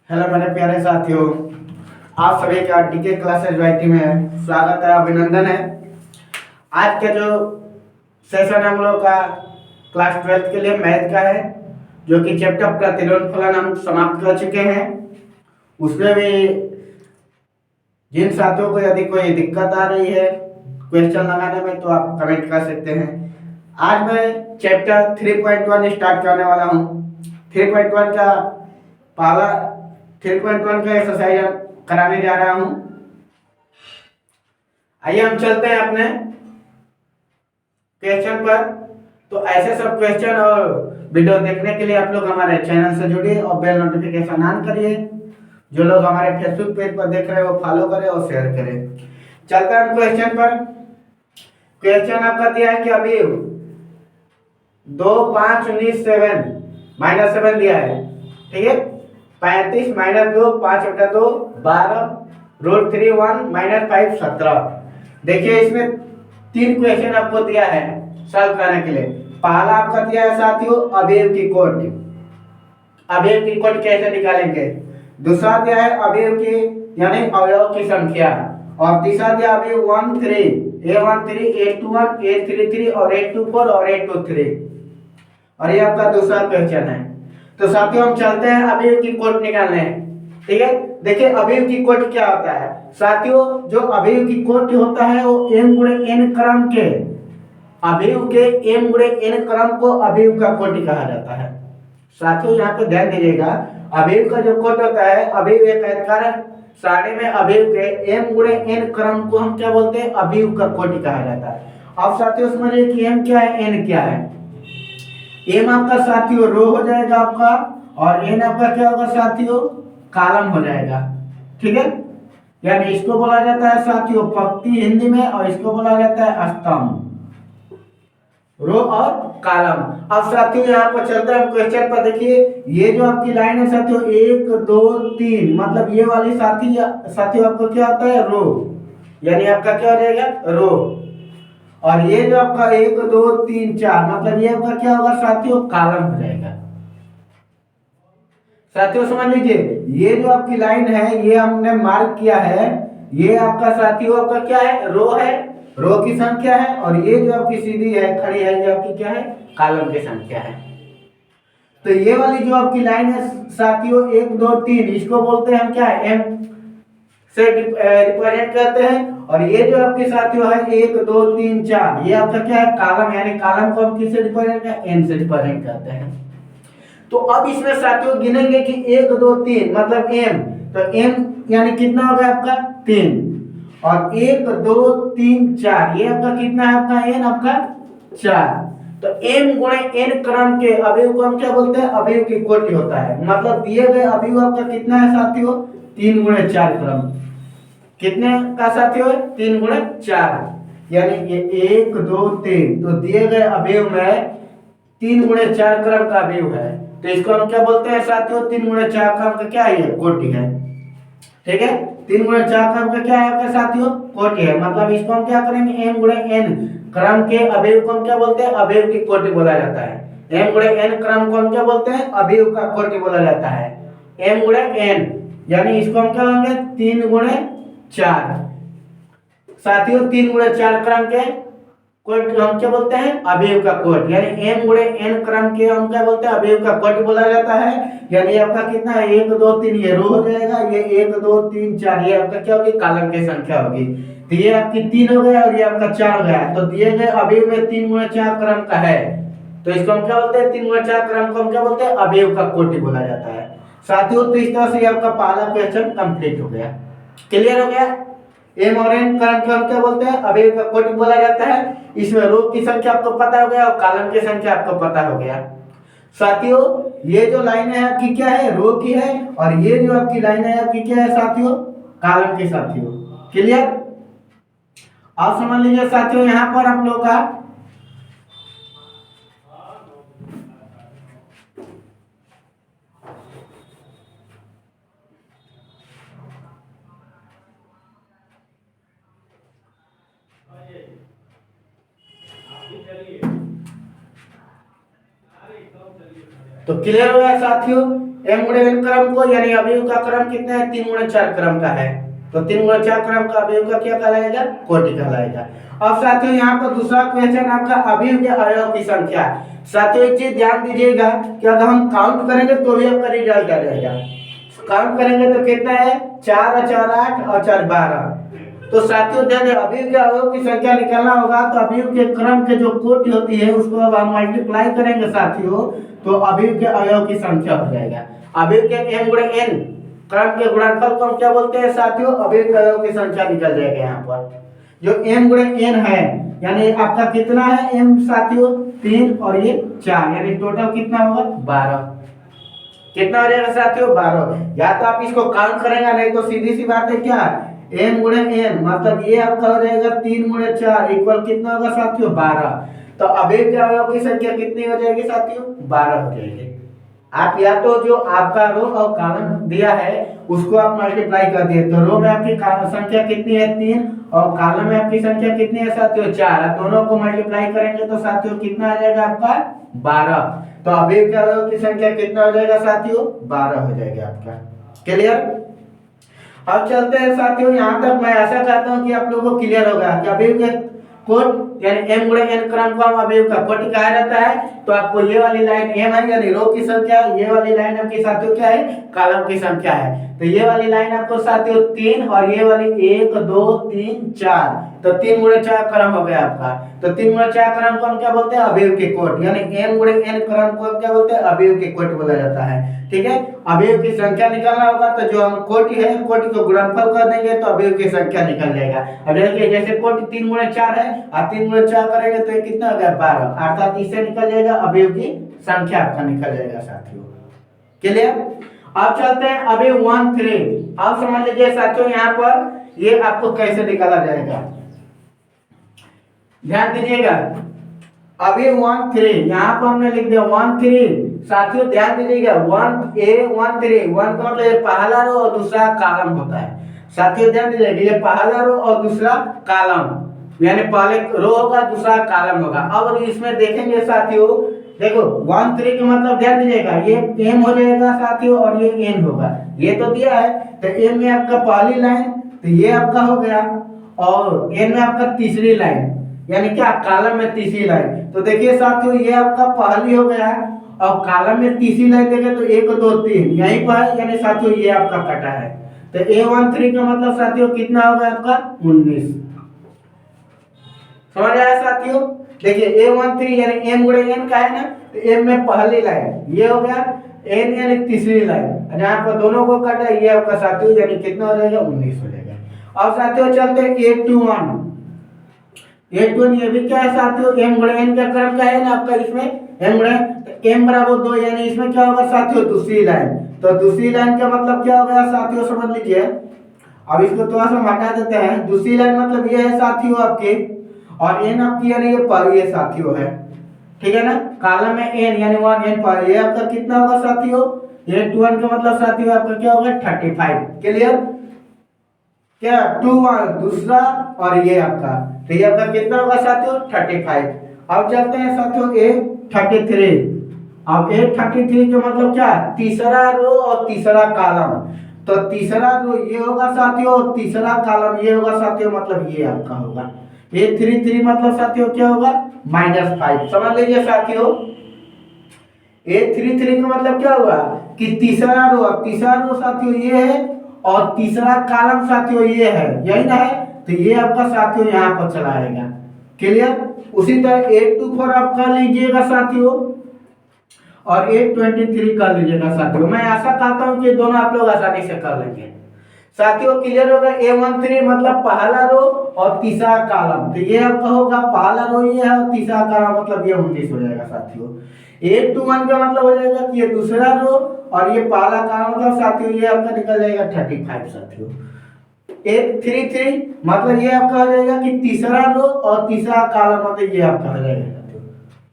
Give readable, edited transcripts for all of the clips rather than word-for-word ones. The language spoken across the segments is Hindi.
हेलो मेरे प्यारे साथियों, आप सभी का डीके क्लासेस वाईटी में स्वागत है, अभिनंदन है। आज का जो सेशन हम लोग का क्लास 12 के लिए मैथ का है, जो कि चैप्टर प्रतिलोम फलन हम समाप्त कर चुके हैं। उसमें भी जिन साथियों को यदि कोई दिक्कत आ रही है क्वेश्चन लगाने में तो आप कमेंट कर सकते हैं। आज मैं चैप्टर 3.1 स्टार्ट करने वाला हूँ। 3.1 का पहला 3.1 का एक्सरसाइज कराने जा रहा हूँ। आइए हम चलते हैं अपने क्वेश्चन पर। तो ऐसे सब क्वेश्चन और वीडियो देखने के लिए आप लोग हमारे चैनल से जुड़िए और बेल नोटिफिकेशन ऑन करिए। जो लोग हमारे फेसबुक पेज पर देख रहे हैं वो फॉलो करें और शेयर करें। चलते हैं क्वेश्चन पर। क्वेश्चन आपका दिया है कि अभी 2 5 19 7 -7 दिया है, ठीक है। 35 - 2 5/2 12 √3 1 -5 17। देखिए इसमें 3 क्वेश्चन आपको दिया है सॉल्व करने के लिए। पहला आपका दिया है साथियों अवयव की कोटि। अवयव की कोटि कैसे निकालेंगे। दूसरा दिया है अवयव की यानी अवयव की संख्या। और तीसरा दिया अवयव 1 3 A13 A21 A33 और A24 और A23। और ये आपका दूसरा क्वेश्चन है। तो साथियों हम चलते हैं अवयव की कोटि निकालने, ठीक है। देखिए अवयव की कोटि क्या होता है साथियों। जो अवयव की कोटि होता है वो m गुणे n क्रम के अवयव के m गुणे n क्रम को अवयव का कोटि कहा जाता है। साथियों यहाँ पे ध्यान दीजिएगा, अवयव का जो कोटि होता है, अवयव एक आयताकार सारणी में अवयव के m गुणे n क्रम को हम क्या बोलते हैं, अवयव का कोटि कहा जाता है। अब साथियों समझिए कि m क्या है n क्या है। m आपका साथियों रो हो जाएगा आपका, और n आपका क्या होगा साथियों, कॉलम हो जाएगा, ठीक है। यानी इसको बोला जाता है साथियों पंक्ति हिंदी में, और इसको बोला जाता है स्तंभ, रो और कॉलम। अब साथियों यहाँ पर चलता है क्वेश्चन पर। देखिए ये जो आपकी लाइन है साथियों 1 2 3, मतलब ये वाली साथियों आपको क्या होता है, रो, यानी आपका क्या हो जाएगा, रो। और ये जो आपका 1 2 3 4, मतलब ये आपका क्या होगा साथियों, कॉलम हो जाएगा। साथियों समझ लीजिए ये जो आपकी लाइन है ये हमने मार्क किया है, ये आपका साथियों आपका क्या है, रो है, रो की संख्या है। और ये जो आपकी सीधी है खड़ी है ये आपकी क्या है, कॉलम की संख्या है। तो ये वाली जो आपकी लाइन है साथियों 1 2 3, इसको बोलते हैं हम क्या है, एम से रिप्रेजेंट करते हैं। और ये जो आपके साथियों है 1 2 3 4, ये आपका क्या है, कॉलम, यानी कॉलम को हम किससे रिप्रेजेंट करते हैं, एन से रिप्रेजेंट करते हैं। तो अब इसमें साथियों गिनेंगे कि 1 2 3 मतलब m, तो m यानी कितना हो गया आपका 3, और 1 2 3 4 ये आपका कितना है, आपका n आपका 4। तो m गुणे n क्रम के अवयव को हम क्या बोलते हैं, अवयव की कोटि होता है। मतलब दिए गए अवयव आपका कितना है साथियों, 3 गुणे 4 क्रम। कितने का साथियों, 3 गुणे 4, यानी ये 1 2 3। तो दिए गए अवयव में 3 गुणे 4 क्रम का अवयव है, तो इसको हम क्या बोलते हैं साथियों, 3 गुणे 4 क्रम का क्या है, ये कोटि है, ठीक है। 3 गुणे 4 क्रम का क्या है आपका साथियों, कोटि है। मतलब इसको हम क्या करेंगे, m गुणे n क्रम के अवयव को हम क्या बोलते हैं, अवयव की कोटि बोला जाता है। m गुणे n क्रम को हम क्या बोलते हैं, अवयव का कोटि बोला जाता है, m गुणे n, यानी इसको हम क्या करेंगे 3 गुणे 4। साथियों 3 गुणे 4 क्रम के कोटि हम क्या बोलते हैं, अवयव का कोटि, यानी m गुणे n क्रम के हम क्या बोलते हैं, अवयव का कोटि बोला जाता है। यानी आपका कितना है, 1 2 3 ये रो हो जाएगा, ये 1 2 3 4 ये आपका क्या होगी, कॉलम की संख्या होगी। तो ये आपकी 3 हो गया और ये आपका 4 हो गया। तो दिए गए अवयव में 3 गुणे 4 क्रम का है, तो इसको हम क्या बोलते हैं, 3 गुणे 4 क्रम को हम क्या बोलते हैं, अवयव का कोटि बोला जाता है। साथियों तो इस तरह से आपका पहला क्वेश्चन कंप्लीट हो गया, क्लियर हो गया। m और n क्रम को हम क्या बोलते हैं, अवयव का कोटि बोला जाता है। इसमें रो की संख्या आपको पता हो गया और कॉलम की संख्या आपको पता हो गया। साथियों ये जो लाइन है आपकी क्या है, रो की है, और ये जो आपकी लाइन है आपकी क्या है साथियों, कॉलम की। साथियों क्लियर। आप समझ लीजिए साथियों यहाँ पर हम लोग का तो क्लियर हो गया साथियों। m गुणे n क्रम को, यानी अवयव का क्रम कितना है, 3 गुणे 4 क्रम का है, तो 3 गुणे 4 क्रम का अवयव का क्या कहलाएगा, कोटि कहलाएगा। अब साथियों यहाँ पर दूसरा क्वेश्चन आपका अवयव के अवयव की संख्या। साथियों एक चीज ध्यान दीजिएगा कि अगर हम काउंट करेंगे तो भी आपका रिजल्ट आ जाएगा। काउंट करेंगे तो कितना है, 4 और 4 8 और 4 12। तो साथियों ध्यान दें, अवयव के अवयव की संख्या निकालना होगा तो अवयव के क्रम के जो कोटि होती है उसको अब हम मल्टीप्लाई करेंगे साथियों, तो अवयव के अवयव की संख्या हो जाएगा। अवयव के m गुणे n क्रम के गुणनफल को हम क्या बोलते हैं साथियों, अवयव के अवयव की संख्या निकल जाएगा। यहाँ पर जो m गुणे n है, यानी आपका कितना है m साथियों, 3 और ये 4, यानी टोटल कितना होगा, 12। कितना हो जाएगा साथियों, 12। या तो आप इसको काउंट करेंगे, नहीं तो सीधी सी बात है क्या, m गुणे n मतलब ये आपका हो जाएगा 3 गुणे 4 इक्वल कितना होगा साथियों, 12। तो अवयव के अवयव की संख्या कितनी हो जाएगी साथियों, 12 हो जाएगी। आप या तो जो आपका रो और कॉलम दिया है उसको आप मल्टीप्लाई कर दिए, तो रो में आपकी संख्या कितनी है, 3, और कॉलम में आपकी संख्या कितनी है साथियों, 4। दोनों को मल्टीप्लाई करेंगे तो साथियों कितना आ जाएगा आपका, 12। तो अवयव के अवयव की संख्या कितना हो जाएगा साथियों, 12 हो जाएगा आपका। क्लियर। अब चलते हैं साथियों, यहाँ तक मैं ऐसा चाहता हूँ कि आप लोगों को क्लियर होगा कि अवयव के कोट यानी m गुणे n क्रम को हम अवयव का कोटि कहा जाता है। तो आपको ये वाली लाइन m है यानी रो की संख्या, ये वाली लाइन आपकी साथियों क्या है, कॉलम की संख्या है। तो ये वाली लाइन आपको साथियों 3 और ये वाली 1 2 3 4, तो 3 गुणे 4 क्रम हो गया आपका। तो 3 गुणे 4 क्रम को हम क्या बोलते हैं, अवयव के कोटि, यानी m गुणे n क्रम को हम क्या बोलते हैं, अवयव के कोटि बोला जाता है। ठीक है, अवयव की संख्या निकालना होगा तो जो हम कोटि है, कोटि को गुणनफल कर देंगे तो अवयव की संख्या निकल जाएगा। अब देखिए जैसे कोटि 3 गुणे 4 है, आप 3 गुणे 4 करेंगे तो ये कितना हो गया, 12, अर्थात इससे निकल जाएगा अवयव की संख्या आपका निकल जाएगा साथियों। क्लियर। अब चलते हैं अवयव 1 3। अब समझ लीजिए साथियों यहाँ पर ये आपको कैसे निकाला जाएगा, ध्यान दीजिएगा। अवयव 1 3 यहाँ पर हमने लिख दिया 1 3। साथियों ध्यान दीजिएगा 1 a 1 3, 1 का मतलब ये पहला रो और दूसरा कॉलम होता है। साथियों ध्यान दीजिएगा, ये पहला रो और दूसरा कॉलम, यानी पहले रो होगा दूसरा कॉलम होगा। अब इसमें देखेंगे साथियों, देखो 1 3 का मतलब ध्यान दीजिएगा ये m हो जाएगा साथियों और ये n होगा, ये तो दिया है। तो m में आपका पहली लाइन, तो ये आपका हो गया, और n में आपका तीसरी लाइन, यानी क्या कॉलम में तीसरी लाइन। तो देखिए साथियों ये आपका पहली हो गया और कॉलम में तीसरी लाइन देखें तो 1 2 3 यहीं पर है, यानी साथियों ये आपका कटा है। तो a1 3 का मतलब साथियों कितना होगा आपका, 19। समझ आया साथियों। देखिए a1 3 यानी m गुणे n का है ना, तो m में पहली लाइन ये हो गया, n यानी तीसरी लाइन, जहां पर दोनों को काटा ये आपका साथियों यानी कितना हो जाएगा, 19 हो जाएगा। अब साथियों चलते हैं 8 2 1। 8 2 ये भी क्या है साथियों, m गुणे n का क्रम का है ना आपका, इसमें m गुणे m बराबर 2, यानी इसमें क्या होगा साथियों, दूसरी लाइन। तो दूसरी लाइन का मतलब क्या हो गया साथियों, समझ लीजिए। अब इसको थोड़ा सा हटा देते हैं। दूसरी लाइन मतलब ये है साथियों आपके, और n आपकी यानी ये पर ये साथियों है, ठीक है ना। कॉलम में n यानी 1 n पर, ये आपका कितना होगा साथियों, 8 1 का मतलब साथियों आपका क्या होगा, 35। क्लियर। क्या 2 1 दूसरा और ये आपका, तो ये आपका कितना होगा साथियों, 35। अब चलते हैं साथियों 33। अब 33 का मतलब क्या, तीसरा रो और तीसरा कॉलम। तो तीसरा रो ये होगा साथियों और तीसरा कॉलम ये होगा साथियों, मतलब ये आपका होगा। 833 मतलब साथियों क्या होगा, -5। समझ लीजिए साथियों 833 का मतलब क्या हुआ कि तीसरा रो, तीसरा रो साथियों ये है और तीसरा कॉलम साथियों ये है, यही ना है। तो ये आपका साथियों यहाँ पर चला आएगा। क्लियर। उसी तरह 824 आप कर लीजिएगा साथियों और 823 कर लीजिएगा साथियों। मैं आशा करता हूँ कि दोनों आप लोग आसानी से कर लेंगे साथियों। क्लियर होगा। A13 मतलब पहला रो और तीसरा कॉलम, तो ये आपका होगा पहला रो ये है और तीसरा कॉलम मतलब ये 19 हो जाएगा साथियों। 821 का मतलब हो जाएगा कि ये दूसरा रो और ये पहला कॉलम मतलब साथियों ये आपका निकल जाएगा 35 साथियों। 833 मतलब ये आपका हो जाएगा कि तीसरा रो और तीसरा कॉलम मतलब ये आपका हो जाएगा साथियों।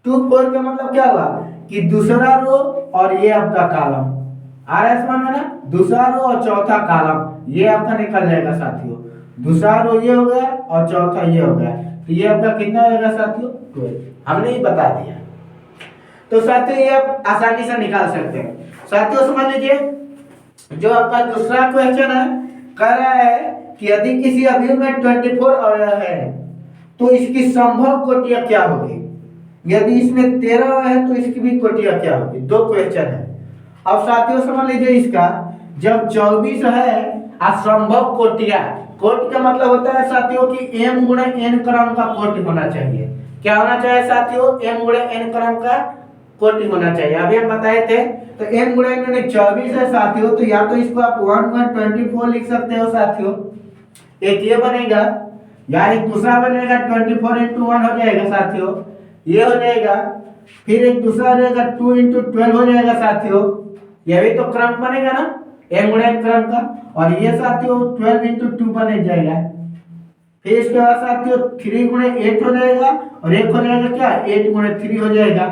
24 का मतलब क्या हुआ कि दूसरा रो और ये आपका कॉलम, आ रहा है समझ में ना, दूसरा रो और चौथा कॉलम ये आपका निकल जाएगा साथियों। दूसरा रो ये हो गया और चौथा ये हो गया, तो ये आपका कितना हो जाएगा साथियों, 12। हमने ही बता दिया। तो साथियों ये आप आसानी से निकाल सकते हैं साथियों समझ लीजिए, जो आपका दूसरा क्वेश्चन है, कह रहा है कि यदि किसी अवयव में 24 अवयव है तो इसकी संभव कोटियां क्या होगी। यदि इसमें 13 है तो इसकी भी कोटियां क्या होगी। दो क्वेश्चन है। अब साथियों समझ लीजिए, इसका जब 24 है असंभव कोटियां, कोटि का मतलब होता है साथियों कि m गुणे n क्रम का कोटि होना चाहिए। क्या होना चाहिए साथियों, m गुणे n क्रम का कोटि होना चाहिए। अभी हम बताए थे, तो m गुणे n यानी 24 है साथियों, तो या तो इसको आप 1/24 लिख सकते हो साथियों, एक ये बनेगा, या एक दूसरा बनेगा 24 × 1 हो जाएगा साथियों, ये हो जाएगा। फिर एक दूसरा हो जाएगा 2 × 12 हो जाएगा साथियों, ये भी तो क्रम बनेगा ना, m गुणे n क्रम का। और ये साथियों 12 × 2 बन जाएगा। फिर इसके बाद साथियों 3 गुणे 8 हो जाएगा, और एक हो जाएगा क्या, 8 गुणे 3 हो जाएगा।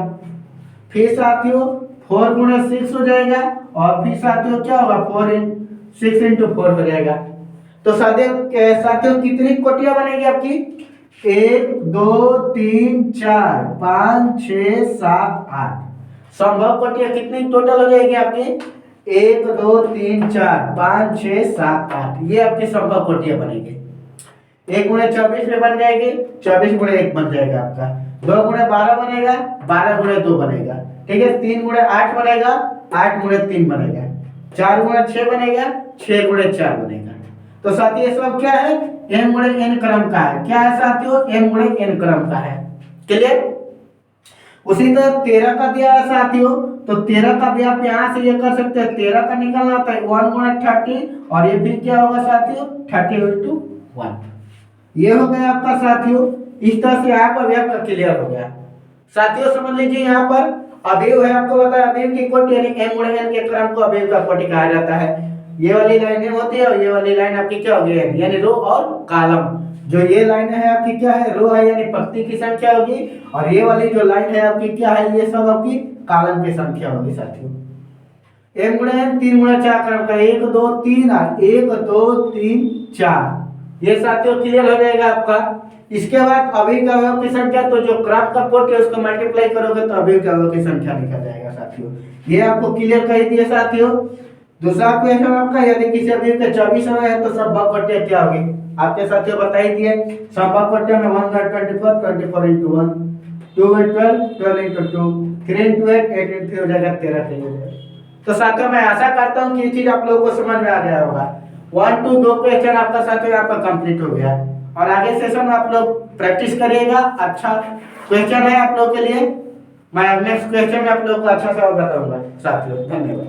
फिर साथियों 4 गुणे 6 हो जाएगा, और फिर साथियों क्या होगा, 6 × 4 हो जाएगा। तो साथियों कितनी कोटियां बनेगी आपकी, 1 2 3 4 5 6 7 8। संभव कोटियां कितनी टोटल हो जाएगी आपकी, 1 2 3 4 5 6 7 8। ये आपकी संभव कोटियां बनेगी। 1 गुणे 24 में बन जाएगी, 24 गुणे 1 बन जाएगा आपका। 2 गुणे 12 बनेगा, 12 गुणे 2 बनेगा, ठीक है। 3 गुणे 8 बनेगा, 8 गुणे 3 बनेगा। 4 गुणे 6 बनेगा, 6 गुणे 4 बनेगा। तो साथियों ये सब क्या है, m गुणे n क्रम का है। क्या है साथियों, m गुणे n क्रम का है। क्लियर। उसी तरह 13 का दिया है साथियों, तो 13 का भी आप यहाँ से ये कर सकते हैं, 13 का निकालना होता है 1 गुणे 30, और ये फिर क्या होगा साथियों 30 × 1। ये हो गया आपका साथियों। इस तरह से यहाँ पर भी आपका क्लियर हो गया। साथियों समझ लीजिए, यहाँ पर अवयव है, आपको पता है अवयव की कोटि यानी m गुणे n के क्रम को अवयव का कोटि कहा जाता है। ये वाली लाइनें होती है, और ये वाली लाइन आपकी क्या होगी, यानी रो और कॉलम। जो ये लाइन है आपकी क्या है, रो है, यानी पंक्ति की संख्या होगी, और ये वाली जो लाइन है आपकी क्या है, ये सब आपकी कॉलम की संख्या होगी साथियों। m गुणे n 3 गुणे 4 क्रम का 1 2 3 1 2 3 4, ये साथियों क्लियर हो जाएगा आपका। इसके बाद अवयव का अवयव की संख्या, तो जो क्रम का कोटि है उसको मल्टीप्लाई करोगे तो अवयव के अवयव की संख्या निकल जाएगा साथियों। ये आपको क्लियर कर दिया साथियों। दूसरा क्वेश्चन आपका, यदि किसी अवयव के 24 अवयव है तो संभव कोटियां क्या होगी, आपके साथियों बता ही दिए। संभव कोटियां में 1/24 24 × 1, 2 × 12 12 × 2, 3 × 8 8 × 3 हो जाएगा 13 हो जाएगा। तो साथियों मैं आशा करता हूँ कि ये चीज आप लोगों को समझ में आ गया होगा। 1 2 2 क्वेश्चन आपका साथियों यहाँ पर कंप्लीट हो गया, और आगे सेशन में आप लोग प्रैक्टिस करिएगा। अच्छा क्वेश्चन है आप लोग के लिए, मैं नेक्स्ट क्वेश्चन में आप लोग को अच्छा सा बताऊंगा साथियों। धन्यवाद।